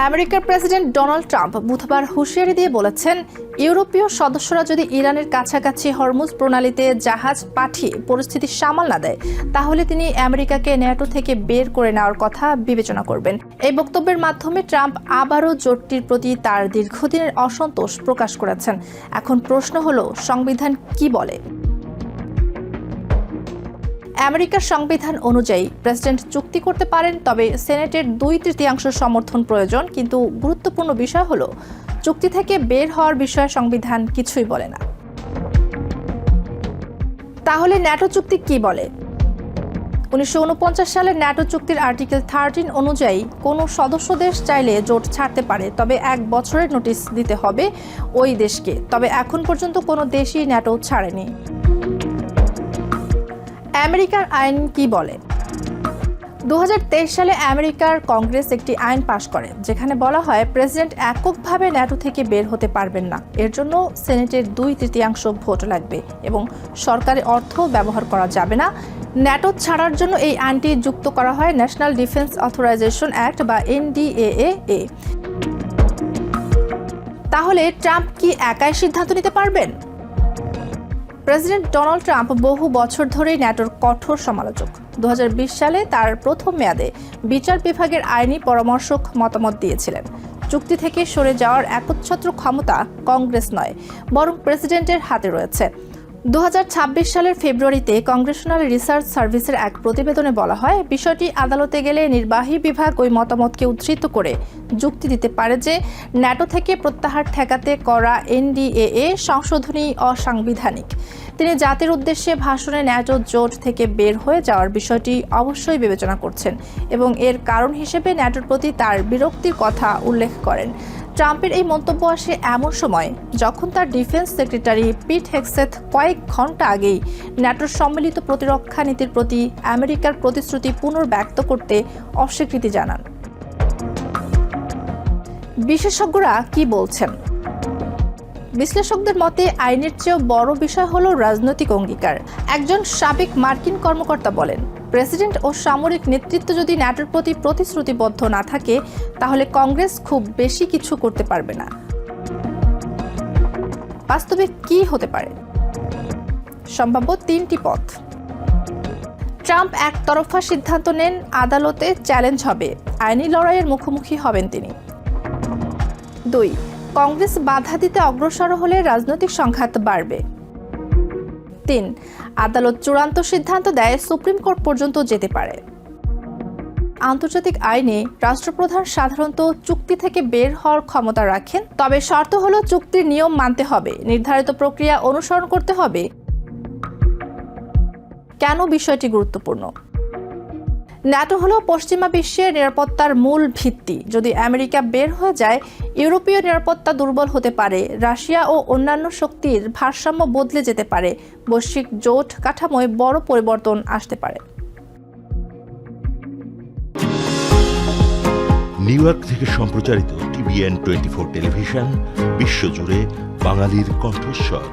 আমেরিকার president Donald Trump বুধবার হুঁশিয়ারি দিয়ে বলেছেন, ইউরোপীয় সদস্যরা যদি ইরানের কাছাকাছি হরমুজ প্রণালীতে জাহাজ পাঠিয়ে পরিস্থিতি সামাল না দেয়, তাহলে তিনি আমেরিকাকে ন্যাটো থেকে বের করে নেওয়ার কথা বিবেচনা করবেন। এই বক্তব্যের মাধ্যমে ট্রাম্প আবারও জোটটির প্রতি তার দীর্ঘদিনের অসন্তোষ প্রকাশ করেছেন। এখন প্রশ্ন হলো, সংবিধান কি বলে? আমেরিকার সংবিধান অনুযায়ী প্রেসিডেন্ট চুক্তি করতে পারেন, তবে সেনেটের 2/3 সমর্থন প্রয়োজন। কিন্তু গুরুত্বপূর্ণ বিষয় হলো, চুক্তি থেকে বের হওয়ার বিষয়ে সংবিধান কিছুই বলে না। তাহলে ন্যাটো চুক্তি কি বলে? 1949 সালের ন্যাটো চুক্তির আর্টিকেল 13 অনুযায়ী কোনো সদস্য দেশ চাইলে জোট ছাড়তে পারে, তবে 1 বছরের নোটিশ দিতে হবে ওই দেশকে। তবে এখন পর্যন্ত কোনো দেশই ন্যাটো ছাড়েনি। আমেরিকার আইন কি বলে? 2023 সালে আমেরিকার কংগ্রেস একটি আইন পাশ করে, যেখানে বলা হয় প্রেসিডেন্ট এককভাবে ন্যাটো থেকে বের হতে পারবেন না। এর জন্য সেনেটের 2/3 ভোট লাগবে এবং সরকারি অর্থ ব্যবহার করা যাবে না। ন্যাটো ছাড়ার জন্য এই আইনটি যুক্ত করা হয় ন্যাশনাল ডিফেন্স অথরাইজেশন অ্যাক্ট বা NDAA। তাহলে ট্রাম্প কি একাই সিদ্ধান্ত নিতে পারবেন? প্রেসিডেন্ট ডোনাল্ড ট্রাম্প বহু বছর ধরেই ন্যাটোর কঠোর সমালোচক। 2020 সালে তার প্রথম মেয়াদে বিচার বিভাগের আইনি পরামর্শক মতামত দিয়েছিলেন। চুক্তি থেকে সরে যাওয়ার একচ্ছত্র ক্ষমতা কংগ্রেস নয়, বরং প্রেসিডেন্টের হাতে রয়েছে। 2026 সালের ফেব্রুয়ারিতে কংগ্রেশনাল রিসার্চ সার্ভিসের এক প্রতিবেদনে বলা হয়, বিষয়টি আদালতে গেলে নির্বাহী বিভাগ ওই মতামতকে উদ্ধৃত করে যুক্তি দিতে পারে যে ন্যাটো থেকে প্রত্যাহার ঠেকাতে করা NDAA সংশোধনী অসাংবিধানিক। তিনি জাতির উদ্দেশ্যে ভাষণে ন্যাটো জোট থেকে বের হয়ে যাওয়ার বিষয়টি অবশ্যই বিবেচনা করছেন এবং এর কারণ হিসেবে ন্যাটোর প্রতি তার বিরক্তির কথা উল্লেখ করেন। ট্রাম্পের এই মন্তব্য আসে এমন সময় যখন তার ডিফেন্স সেক্রেটারি পিট হেগসেথ কয়েক ঘন্টা আগেই ন্যাটোর সম্মিলিত প্রতিরক্ষা নীতির প্রতি আমেরিকার প্রতিশ্রুতি পুনর্ব্যক্ত করতে অস্বীকৃতি জানান। বিশেষজ্ঞরা কি বলছেন? বিশ্লেষকদের মতে আইনের চেয়েও বড় বিষয় হলো রাজনৈতিক অঙ্গীকার। একজন সাবেক মার্কিন কর্মকর্তা বলেন, প্রেসিডেন্ট ও সামরিক নেতৃত্ব যদি ন্যাটোর প্রতি প্রতিশ্রুতিবদ্ধ না থাকে, তাহলে কংগ্রেস খুব বেশি কিছু করতে পারবে না। বাস্তবে কি হতে পারে? সম্ভাব্য 3টি পথ। ট্রাম্প একতরফা সিদ্ধান্ত নেন, আদালতে চ্যালেঞ্জ হবে, আইনি লড়াইয়ের মুখোমুখি হবেন তিনি। 2. কংগ্রেস বাধা দিতে অগ্রসর হলে রাজনৈতিক সংঘাত বাড়বে। 3. আদালত চূড়ান্ত সিদ্ধান্ত দেয়, সুপ্রিম কোর্ট পর্যন্ত যেতে পারে। আন্তর্জাতিক আইনে রাষ্ট্রপ্রধান সাধারণত চুক্তি থেকে বের হওয়ার ক্ষমতা রাখেন, তবে শর্ত হলো চুক্তির নিয়ম মানতে হবে, নির্ধারিত প্রক্রিয়া অনুসরণ করতে হবে। কেন বিষয়টি গুরুত্বপূর্ণ? ন্যাটো হলো পশ্চিমা বিশ্বের নিরাপত্তার মূল ভিত্তি। যদি আমেরিকা বের হয়ে যায়, ইউরোপীয় নিরাপত্তা দুর্বল হতে পারে, রাশিয়া ও অন্যান্য শক্তির ভারসাম্য বদলে যেতে পারে, বৈশ্বিক জোট কাঠামোয় বড় পরিবর্তন আসতে পারে। নিউ ইয়র্ক থেকে সম্প্রচারিত TVN 24 টেলিভিশন বিশ্বজুড়ে বাঙালির কণ্ঠস্বর।